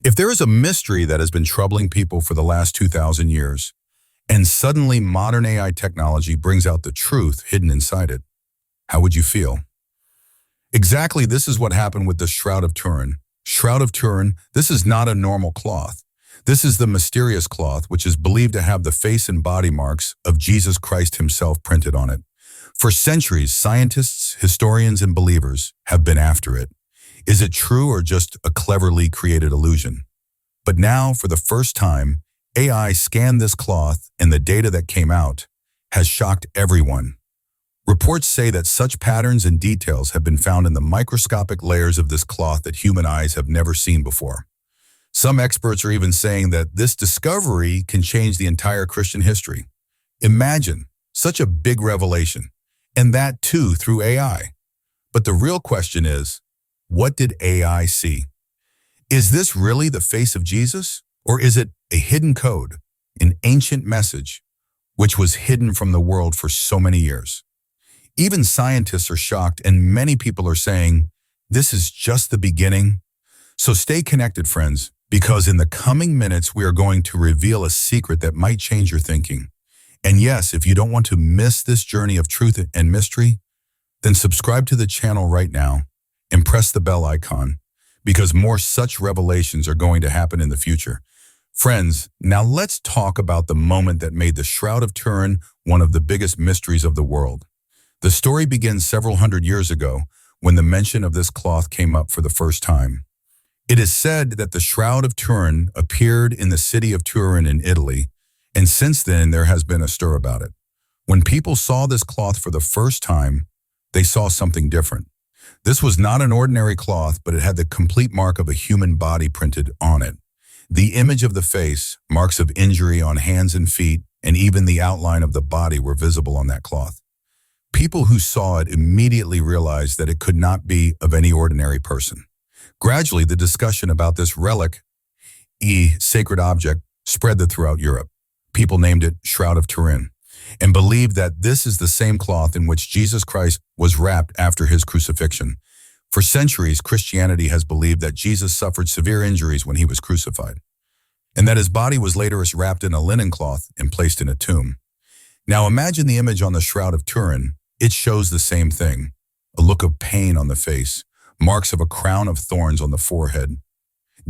If there is a mystery that has been troubling people for the last 2,000 years, and suddenly modern AI technology brings out the truth hidden inside it, how would you feel? Exactly, this is what happened with the Shroud of Turin. Shroud of Turin, this is not a normal cloth. This is the mysterious cloth which is believed to have the face and body marks of Jesus Christ himself printed on it. For centuries, scientists, historians, and believers have been after it. Is it true or just a cleverly created illusion? But now, for the first time, AI scanned this cloth, and the data that came out has shocked everyone. Reports say that such patterns and details have been found in the microscopic layers of this cloth that human eyes have never seen before. Some experts are even saying that this discovery can change the entire Christian history. Imagine such a big revelation, and that too through AI. But the real question is, what did AI see? Is this really the face of Jesus? Or is it a hidden code, an ancient message, which was hidden from the world for so many years? Even scientists are shocked, and many people are saying, this is just the beginning. So stay connected, friends, because in the coming minutes, we are going to reveal a secret that might change your thinking. And yes, if you don't want to miss this journey of truth and mystery, then subscribe to the channel right now and press the bell icon, because more such revelations are going to happen in the future. Friends, now let's talk about the moment that made the Shroud of Turin one of the biggest mysteries of the world. The story begins several hundred years ago when the mention of this cloth came up for the first time. It is said that the Shroud of Turin appeared in the city of Turin in Italy, and since then there has been a stir about it. When people saw this cloth for the first time, they saw something different. This was not an ordinary cloth, but it had the complete mark of a human body printed on it. The image of the face, marks of injury on hands and feet, and even the outline of the body were visible on that cloth. People who saw it immediately realized that it could not be of any ordinary person. Gradually, the discussion about this relic, sacred object, spread throughout Europe. People named it Shroud of Turin, and believed that this is the same cloth in which Jesus Christ was wrapped after his crucifixion. For centuries, Christianity has believed that Jesus suffered severe injuries when he was crucified, and that his body was later wrapped in a linen cloth and placed in a tomb. Now imagine the image on the Shroud of Turin. It shows the same thing: a look of pain on the face, marks of a crown of thorns on the forehead,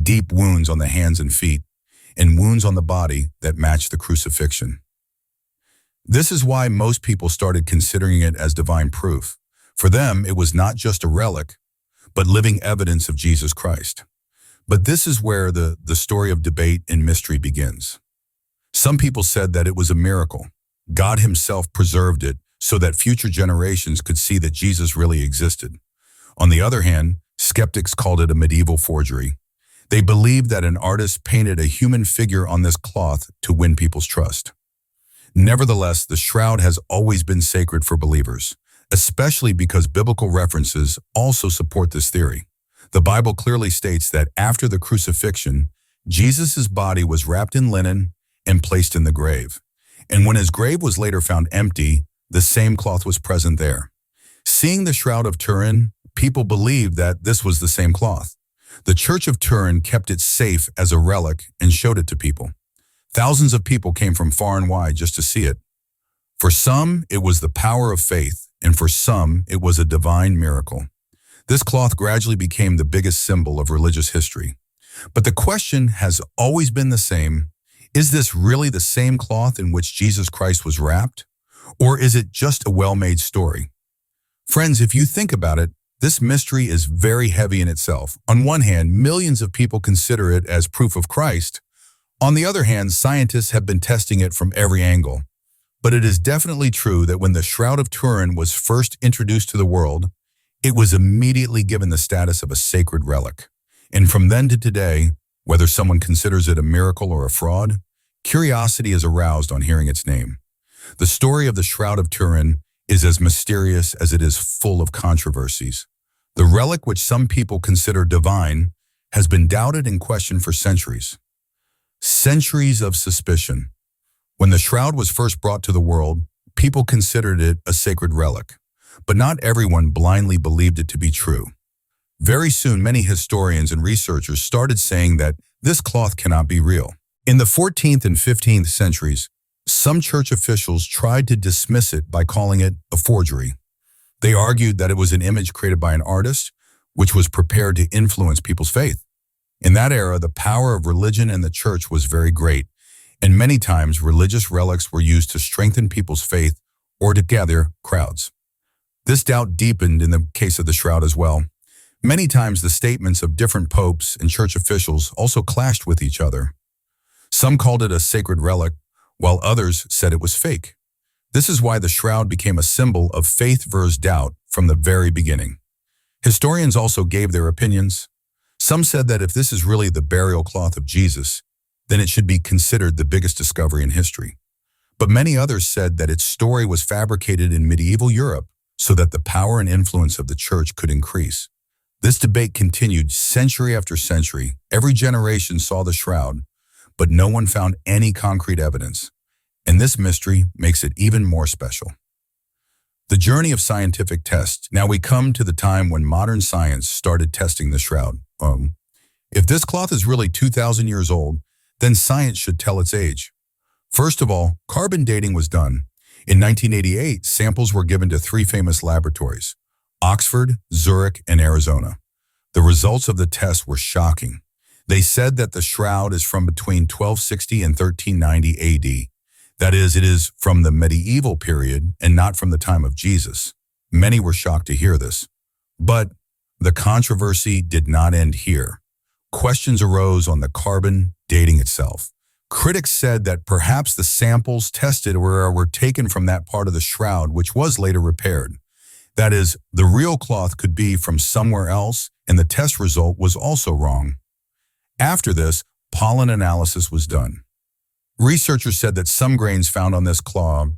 deep wounds on the hands and feet, and wounds on the body that match the crucifixion. This is why most people started considering it as divine proof. For them, it was not just a relic, but living evidence of Jesus Christ. But this is where the story of debate and mystery begins. Some people said that it was a miracle. God himself preserved it so that future generations could see that Jesus really existed. On the other hand, skeptics called it a medieval forgery. They believed that an artist painted a human figure on this cloth to win people's trust. Nevertheless, the shroud has always been sacred for believers, especially because biblical references also support this theory. The Bible clearly states that after the crucifixion, Jesus' body was wrapped in linen and placed in the grave. And when his grave was later found empty, the same cloth was present there. Seeing the Shroud of Turin, people believed that this was the same cloth. The Church of Turin kept it safe as a relic and showed it to people. Thousands of people came from far and wide just to see it. For some, it was the power of faith, and for some, it was a divine miracle. This cloth gradually became the biggest symbol of religious history. But the question has always been the same: is this really the same cloth in which Jesus Christ was wrapped? Or is it just a well-made story? Friends, if you think about it, this mystery is very heavy in itself. On one hand, millions of people consider it as proof of Christ. On the other hand, scientists have been testing it from every angle. But it is definitely true that when the Shroud of Turin was first introduced to the world, it was immediately given the status of a sacred relic. And from then to today, whether someone considers it a miracle or a fraud, curiosity is aroused on hearing its name. The story of the Shroud of Turin is as mysterious as it is full of controversies. The relic, which some people consider divine, has been doubted and questioned for centuries. Centuries of suspicion. When the shroud was first brought to the world, people considered it a sacred relic, but not everyone blindly believed it to be true. Very soon, many historians and researchers started saying that this cloth cannot be real. In the 14th and 15th centuries, some church officials tried to dismiss it by calling it a forgery. They argued that it was an image created by an artist, which was prepared to influence people's faith. In that era, the power of religion and the church was very great, and many times religious relics were used to strengthen people's faith or to gather crowds. This doubt deepened in the case of the shroud as well. Many times the statements of different popes and church officials also clashed with each other. Some called it a sacred relic, while others said it was fake. This is why the shroud became a symbol of faith versus doubt from the very beginning. Historians also gave their opinions. Some said that if this is really the burial cloth of Jesus, then it should be considered the biggest discovery in history. But many others said that its story was fabricated in medieval Europe so that the power and influence of the church could increase. This debate continued century after century. Every generation saw the shroud, but no one found any concrete evidence. And this mystery makes it even more special. The journey of scientific tests. Now we come to the time when modern science started testing the shroud. If this cloth is really 2,000 years old, then science should tell its age. First of all, carbon dating was done. In 1988, samples were given to 3 famous laboratories, Oxford, Zurich, and Arizona. The results of the test were shocking. They said that the shroud is from between 1260 and 1390 AD. That is, it is from the medieval period and not from the time of Jesus. Many were shocked to hear this. But the controversy did not end here. Questions arose on the carbon dating itself. Critics said that perhaps the samples tested were taken from that part of the shroud which was later repaired. That is, the real cloth could be from somewhere else, and the test result was also wrong. After this, pollen analysis was done. Researchers said that some grains found on this cloth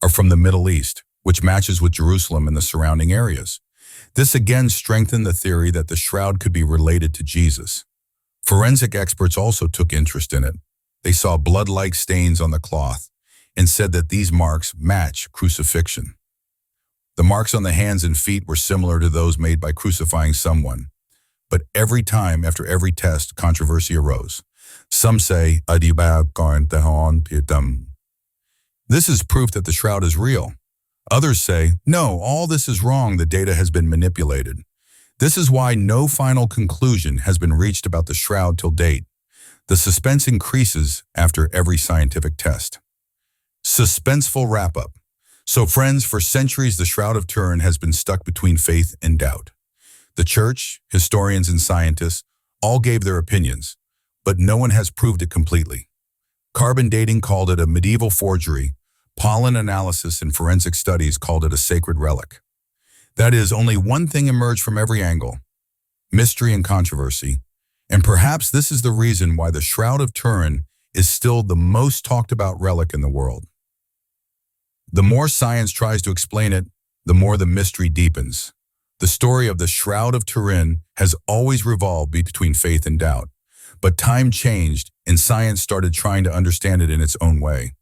are from the Middle East, which matches with Jerusalem and the surrounding areas. This again strengthened the theory that the shroud could be related to Jesus. Forensic experts also took interest in it. They saw blood-like stains on the cloth and said that these marks match crucifixion. The marks on the hands and feet were similar to those made by crucifying someone. But every time after every test, controversy arose. Some say, this is proof that the shroud is real. Others say, no, all this is wrong, the data has been manipulated. This is why no final conclusion has been reached about the shroud till date. The suspense increases after every scientific test. Suspenseful wrap-up. So friends, for centuries the Shroud of Turin has been stuck between faith and doubt. The church, historians, and scientists all gave their opinions, but no one has proved it completely. Carbon dating called it a medieval forgery. Pollen analysis and forensic studies called it a sacred relic. That is, only one thing emerged from every angle: mystery and controversy. And perhaps this is the reason why the Shroud of Turin is still the most talked about relic in the world. The more science tries to explain it, the more the mystery deepens. The story of the Shroud of Turin has always revolved between faith and doubt. But time changed and science started trying to understand it in its own way.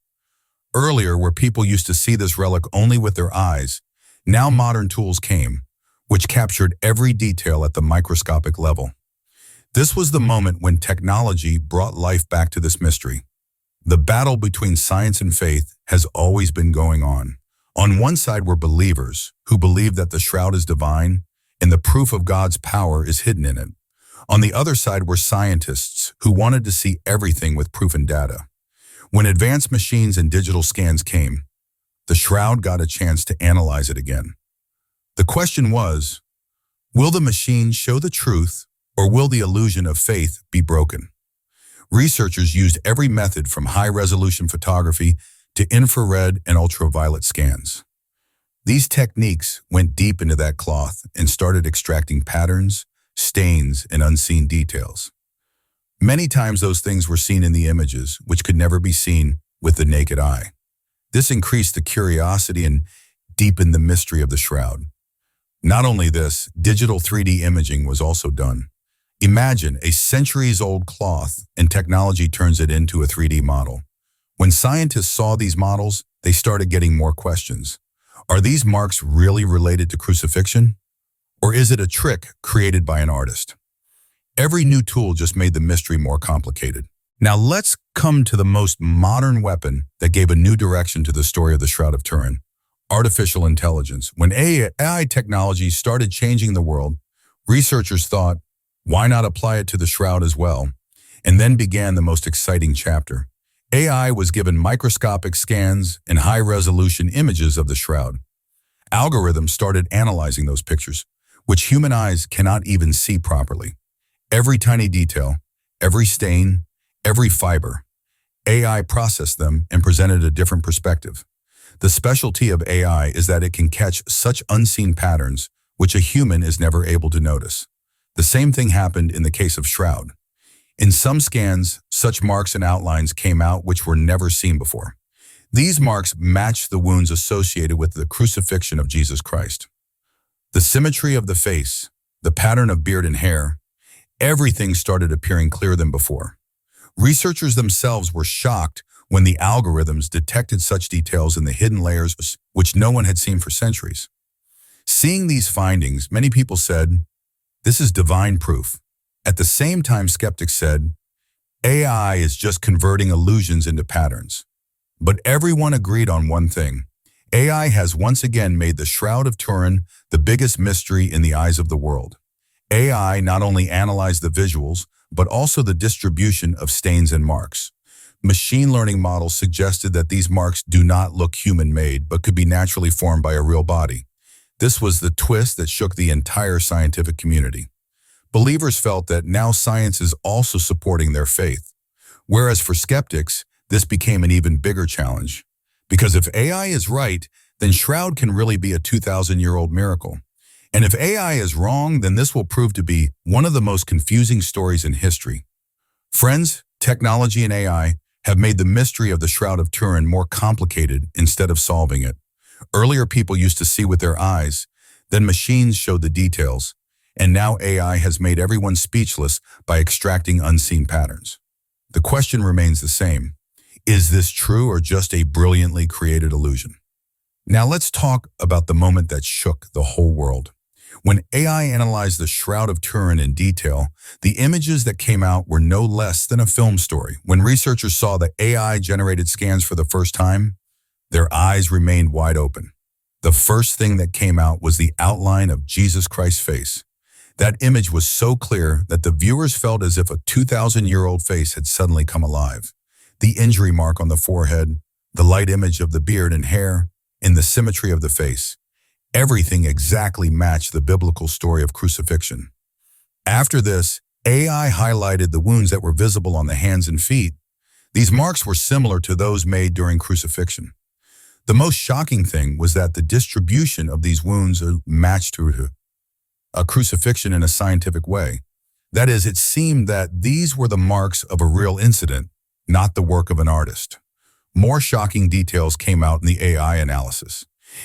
Earlier, where people used to see this relic only with their eyes, now modern tools came, which captured every detail at the microscopic level. This was the moment when technology brought life back to this mystery. The battle between science and faith has always been going on. On one side were believers who believe that the shroud is divine and the proof of God's power is hidden in it. On the other side were scientists who wanted to see everything with proof and data. When advanced machines and digital scans came, the shroud got a chance to analyze it again. The question was, will the machine show the truth, or will the illusion of faith be broken? Researchers used every method from high-resolution photography to infrared and ultraviolet scans. These techniques went deep into that cloth and started extracting patterns, stains, and unseen details. Many times those things were seen in the images, which could never be seen with the naked eye. This increased the curiosity and deepened the mystery of the shroud. Not only this, digital 3D imaging was also done. Imagine a centuries-old cloth and technology turns it into a 3D model. When scientists saw these models, they started getting more questions. Are these marks really related to crucifixion? Or is it a trick created by an artist? Every new tool just made the mystery more complicated. Now let's come to the most modern weapon that gave a new direction to the story of the Shroud of Turin: artificial intelligence. When AI technology started changing the world, researchers thought, why not apply it to the Shroud as well? And then began the most exciting chapter. AI was given microscopic scans and high-resolution images of the Shroud. Algorithms started analyzing those pictures, which human eyes cannot even see properly. Every tiny detail, every stain, every fiber. AI processed them and presented a different perspective. The specialty of AI is that it can catch such unseen patterns which a human is never able to notice. The same thing happened in the case of Shroud. In some scans, such marks and outlines came out which were never seen before. These marks matched the wounds associated with the crucifixion of Jesus Christ. The symmetry of the face, the pattern of beard and hair, everything started appearing clearer than before. Researchers themselves were shocked when the algorithms detected such details in the hidden layers which no one had seen for centuries. Seeing these findings, many people said, "This is divine proof." At the same time, skeptics said, AI is just converting illusions into patterns. But everyone agreed on one thing. AI has once again made the Shroud of Turin the biggest mystery in the eyes of the world. AI not only analyzed the visuals, but also the distribution of stains and marks. Machine learning models suggested that these marks do not look human-made, but could be naturally formed by a real body. This was the twist that shook the entire scientific community. Believers felt that now science is also supporting their faith. Whereas for skeptics, this became an even bigger challenge. Because if AI is right, then Shroud can really be a 2,000-year-old miracle. And if AI is wrong, then this will prove to be one of the most confusing stories in history. Friends, technology and AI have made the mystery of the Shroud of Turin more complicated instead of solving it. Earlier, people used to see with their eyes, then machines showed the details. And now AI has made everyone speechless by extracting unseen patterns. The question remains the same. Is this true or just a brilliantly created illusion? Now let's talk about the moment that shook the whole world. When AI analyzed the Shroud of Turin in detail, the images that came out were no less than a film story. When researchers saw the AI-generated scans for the first time, their eyes remained wide open. The first thing that came out was the outline of Jesus Christ's face. That image was so clear that the viewers felt as if a 2,000-year-old face had suddenly come alive. The injury mark on the forehead, the light image of the beard and hair, and the symmetry of the face. Everything exactly matched the biblical story of crucifixion. After this, AI highlighted the wounds that were visible on the hands and feet. These marks were similar to those made during crucifixion. The most shocking thing was that the distribution of these wounds matched to a crucifixion in a scientific way. That is, it seemed that these were the marks of a real incident, not the work of an artist. More shocking details came out in the AI analysis.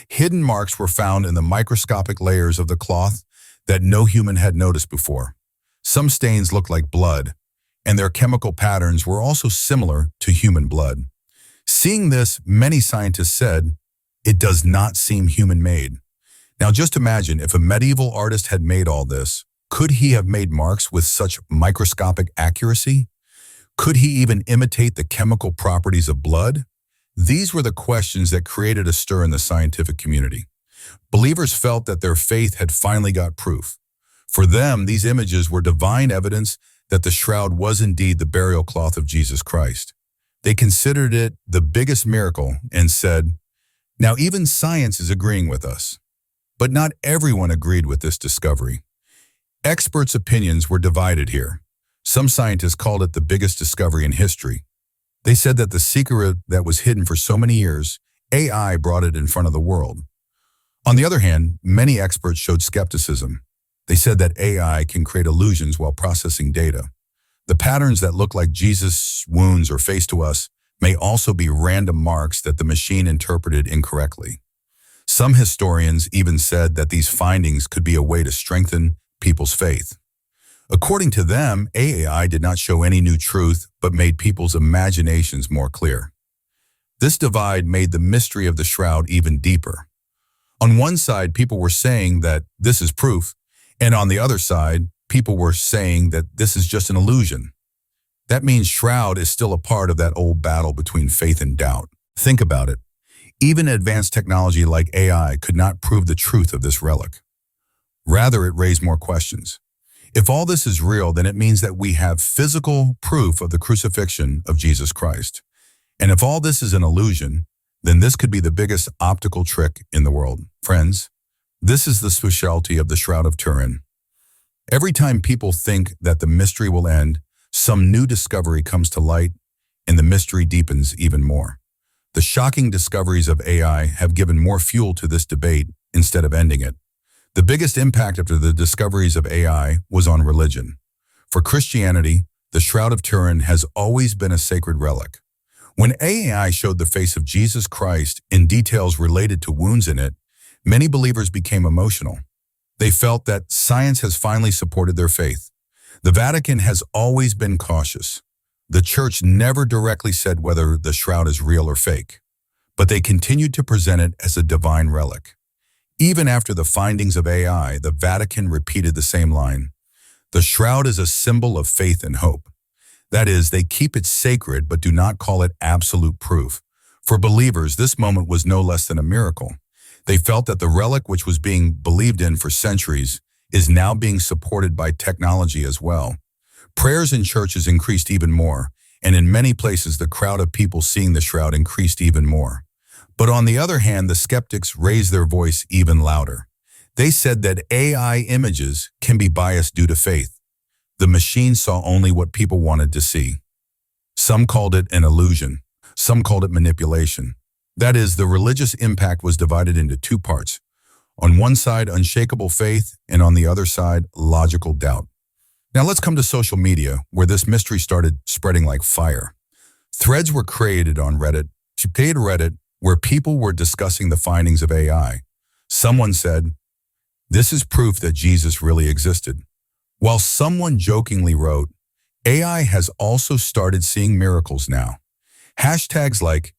Hidden marks were found in the microscopic layers of the cloth that no human had noticed before. Some stains looked like blood, and their chemical patterns were also similar to human blood. Seeing this, many scientists said, it does not seem human-made. Now just imagine if a medieval artist had made all this, could he have made marks with such microscopic accuracy? Could he even imitate the chemical properties of blood? These were the questions that created a stir in the scientific community. Believers felt that their faith had finally got proof. For them, these images were divine evidence that the shroud was indeed the burial cloth of Jesus Christ. They considered it the biggest miracle and said, now even science is agreeing with us. But not everyone agreed with this discovery. Experts' opinions were divided here. Some scientists called it the biggest discovery in history. They said that the secret that was hidden for so many years, AI brought it in front of the world. On the other hand, many experts showed skepticism. They said that AI can create illusions while processing data. The patterns that look like Jesus' wounds or face to us may also be random marks that the machine interpreted incorrectly. Some historians even said that these findings could be a way to strengthen people's faith. According to them, AI did not show any new truth, but made people's imaginations more clear. This divide made the mystery of the shroud even deeper. On one side, people were saying that this is proof, And on the other side, people were saying that this is just an illusion. That means Shroud is still a part of that old battle between faith and doubt. Think about it. Even advanced technology like AI could not prove the truth of this relic. Rather, it raised more questions. If all this is real, then it means that we have physical proof of the crucifixion of Jesus Christ. And if all this is an illusion, then this could be the biggest optical trick in the world. Friends, this is the specialty of the Shroud of Turin. Every time people think that the mystery will end, some new discovery comes to light, and the mystery deepens even more. The shocking discoveries of AI have given more fuel to this debate instead of ending it. The biggest impact after the discoveries of AI was on religion. For Christianity, the Shroud of Turin has always been a sacred relic. When AI showed the face of Jesus Christ in details related to wounds in it, many believers became emotional. They felt that science has finally supported their faith. The Vatican has always been cautious. The Church never directly said whether the shroud is real or fake, but they continued to present it as a divine relic. Even after the findings of AI, the Vatican repeated the same line. The shroud is a symbol of faith and hope. That is, they keep it sacred but do not call it absolute proof. For believers, this moment was no less than a miracle. They felt that the relic, which was being believed in for centuries, is now being supported by technology as well. Prayers in churches increased even more, and in many places the crowd of people seeing the shroud increased even more. But on the other hand, the skeptics raised their voice even louder. They said that AI images can be biased due to faith. The machine saw only what people wanted to see. Some called it an illusion. Some called it manipulation. That is, the religious impact was divided into two parts. On one side, unshakable faith, and on the other side, logical doubt. Now let's come to social media, where this mystery started spreading like fire. Threads were created on Reddit, where people were discussing the findings of AI. Someone said, "This is proof that Jesus really existed." While someone jokingly wrote, "AI has also started seeing miracles now." Hashtags like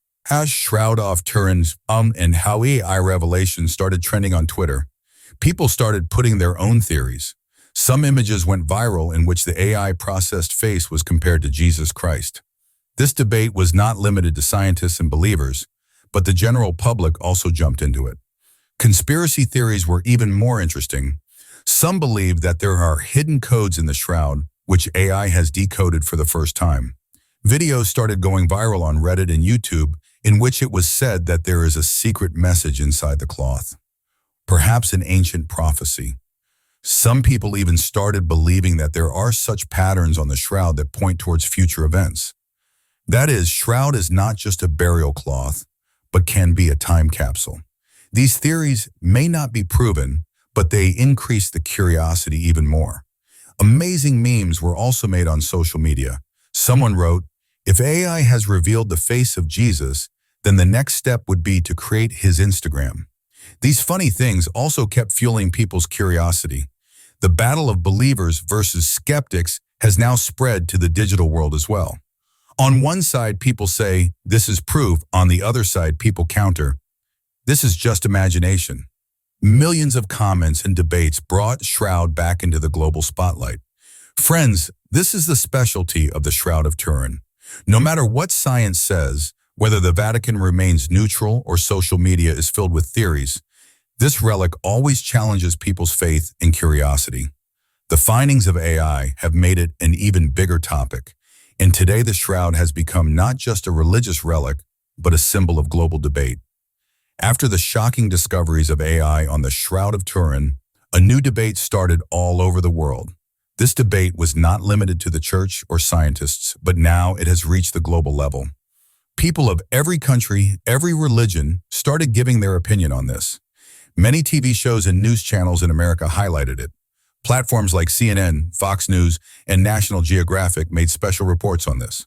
Shroud of Turin and how AI revelation started trending on Twitter. People started putting their own theories. Some images went viral in which the AI-processed face was compared to Jesus Christ. This debate was not limited to scientists and believers, but the general public also jumped into it. Conspiracy theories were even more interesting. Some believed that there are hidden codes in the shroud, which AI has decoded for the first time. Videos started going viral on Reddit and YouTube, in which it was said that there is a secret message inside the cloth. Perhaps an ancient prophecy. Some people even started believing that there are such patterns on the shroud that point towards future events. That is, shroud is not just a burial cloth, but can be a time capsule. These theories may not be proven, but they increase the curiosity even more. Amazing memes were also made on social media. Someone wrote, "If AI has revealed the face of Jesus, then the next step would be to create his Instagram." These funny things also kept fueling people's curiosity. The battle of believers versus skeptics has now spread to the digital world as well. On one side, people say, "This is proof." On the other side, people counter, "This is just imagination." Millions of comments and debates brought Shroud back into the global spotlight. Friends, this is the specialty of the Shroud of Turin. No matter what science says, whether the Vatican remains neutral or social media is filled with theories, this relic always challenges people's faith and curiosity. The findings of AI have made it an even bigger topic, and today the shroud has become not just a religious relic, but a symbol of global debate. After the shocking discoveries of AI on the Shroud of Turin, a new debate started all over the world. This debate was not limited to the church or scientists, but now it has reached the global level. People of every country, every religion started giving their opinion on this. Many TV shows and news channels in America highlighted it. Platforms like CNN, Fox News, and National Geographic made special reports on this.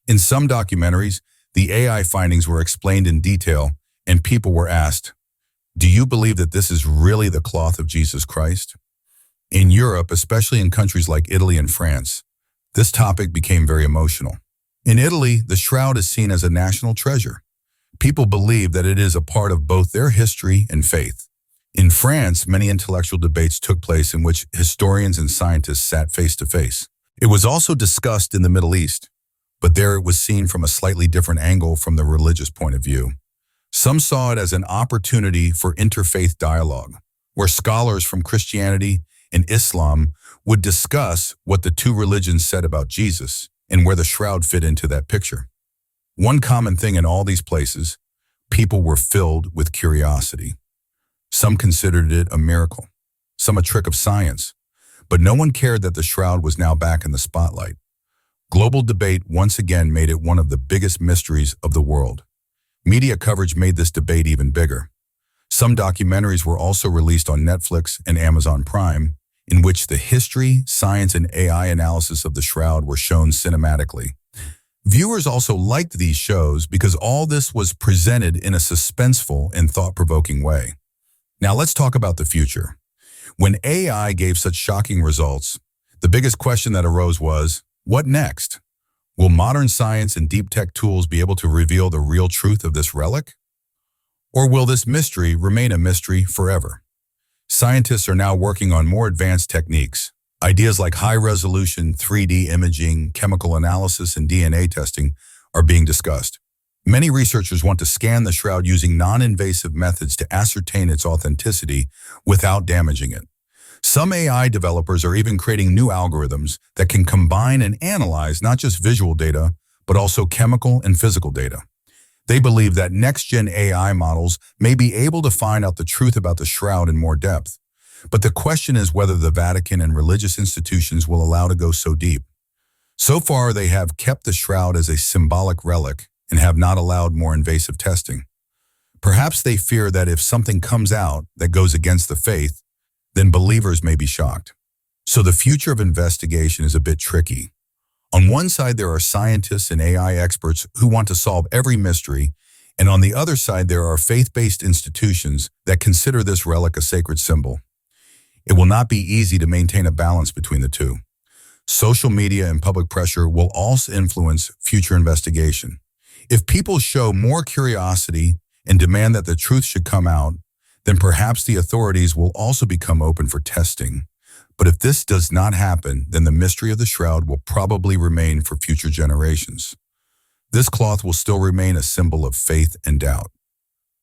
In some documentaries, the AI findings were explained in detail, and people were asked, "Do you believe that this is really the cloth of Jesus Christ?" In Europe, especially in countries like Italy and France, this topic became very emotional. In Italy, the shroud is seen as a national treasure. People believe that it is a part of both their history and faith. In France, many intellectual debates took place in which historians and scientists sat face to face. It was also discussed in the Middle East, but there it was seen from a slightly different angle from the religious point of view. Some saw it as an opportunity for interfaith dialogue, where scholars from Christianity and Islam would discuss what the two religions said about Jesus and where the shroud fit into that picture. One common thing in all these places, people were filled with curiosity. Some considered it a miracle, some a trick of science, but no one cared that the shroud was now back in the spotlight. Global debate once again made it one of the biggest mysteries of the world. Media coverage made this debate even bigger. Some documentaries were also released on Netflix and Amazon Prime, in which the history, science, and AI analysis of the shroud were shown cinematically. Viewers also liked these shows because all this was presented in a suspenseful and thought-provoking way. Now let's talk about the future. When AI gave such shocking results, the biggest question that arose was, what next? Will modern science and deep tech tools be able to reveal the real truth of this relic? Or will this mystery remain a mystery forever? Scientists are now working on more advanced techniques. Ideas like high-resolution 3D imaging, chemical analysis, and DNA testing are being discussed. Many researchers want to scan the shroud using non-invasive methods to ascertain its authenticity without damaging it. Some AI developers are even creating new algorithms that can combine and analyze not just visual data, but also chemical and physical data. They believe that next-gen AI models may be able to find out the truth about the shroud in more depth. But the question is whether the Vatican and religious institutions will allow to go so deep. So far, they have kept the shroud as a symbolic relic and have not allowed more invasive testing. Perhaps they fear that if something comes out that goes against the faith, then believers may be shocked. So the future of investigation is a bit tricky. On one side, there are scientists and AI experts who want to solve every mystery, and on the other side, there are faith-based institutions that consider this relic a sacred symbol. It will not be easy to maintain a balance between the two. Social media and public pressure will also influence future investigation. If people show more curiosity and demand that the truth should come out, then perhaps the authorities will also become open for testing. But if this does not happen, then the mystery of the shroud will probably remain for future generations. This cloth will still remain a symbol of faith and doubt.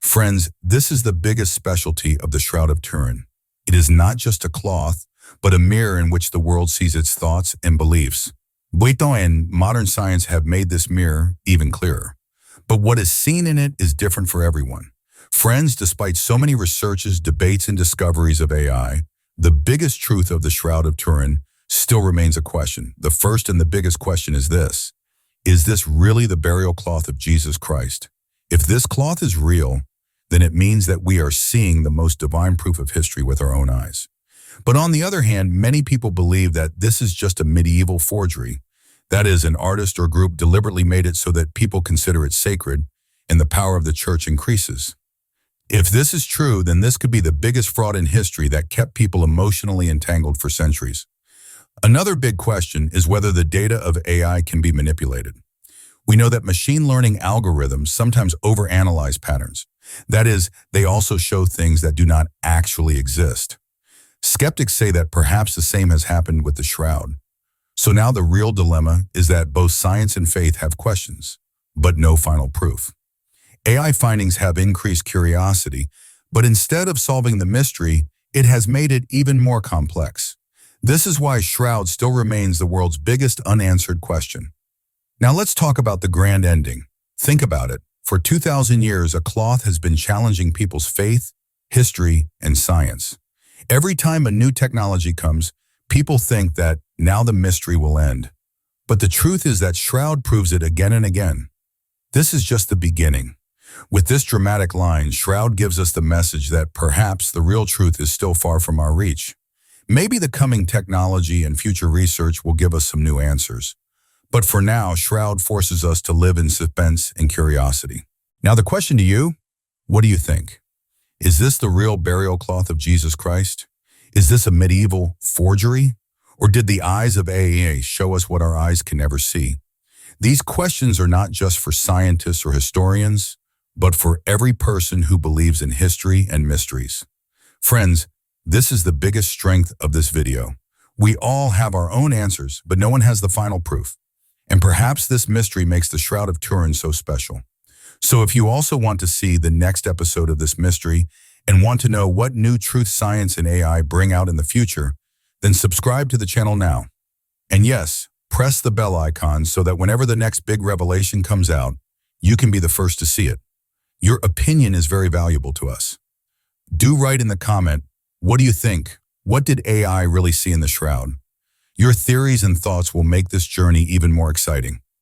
Friends, this is the biggest specialty of the Shroud of Turin. It is not just a cloth, but a mirror in which the world sees its thoughts and beliefs. Bueton and modern science have made this mirror even clearer. But what is seen in it is different for everyone. Friends, despite so many researches, debates, and discoveries of AI, the biggest truth of the Shroud of Turin still remains a question. The first and the biggest question is this: is this really the burial cloth of Jesus Christ? If this cloth is real, then it means that we are seeing the most divine proof of history with our own eyes. But on the other hand, many people believe that this is just a medieval forgery. That is, an artist or group deliberately made it so that people consider it sacred and the power of the church increases. If this is true, then this could be the biggest fraud in history that kept people emotionally entangled for centuries. Another big question is whether the data of AI can be manipulated. We know that machine learning algorithms sometimes overanalyze patterns. That is, they also show things that do not actually exist. Skeptics say that perhaps the same has happened with the shroud. So now the real dilemma is that both science and faith have questions, but no final proof. AI findings have increased curiosity, but instead of solving the mystery, it has made it even more complex. This is why shroud still remains the world's biggest unanswered question. Now let's talk about the grand ending. Think about it. For 2,000 years, a cloth has been challenging people's faith, history, and science. Every time a new technology comes, people think that now the mystery will end. But the truth is that shroud proves it again and again. This is just the beginning. With this dramatic line, shroud gives us the message that perhaps the real truth is still far from our reach. Maybe the coming technology and future research will give us some new answers. But for now, shroud forces us to live in suspense and curiosity. Now the question to you, what do you think? Is this the real burial cloth of Jesus Christ? Is this a medieval forgery? Or did the eyes of AI show us what our eyes can never see? These questions are not just for scientists or historians, but for every person who believes in history and mysteries. Friends, this is the biggest strength of this video. We all have our own answers, but no one has the final proof. And perhaps this mystery makes the Shroud of Turin so special. So if you also want to see the next episode of this mystery and want to know what new truth science and AI bring out in the future, then subscribe to the channel now. And yes, press the bell icon so that whenever the next big revelation comes out, you can be the first to see it. Your opinion is very valuable to us. Do write in the comment, what do you think? What did AI really see in the Shroud? Your theories and thoughts will make this journey even more exciting.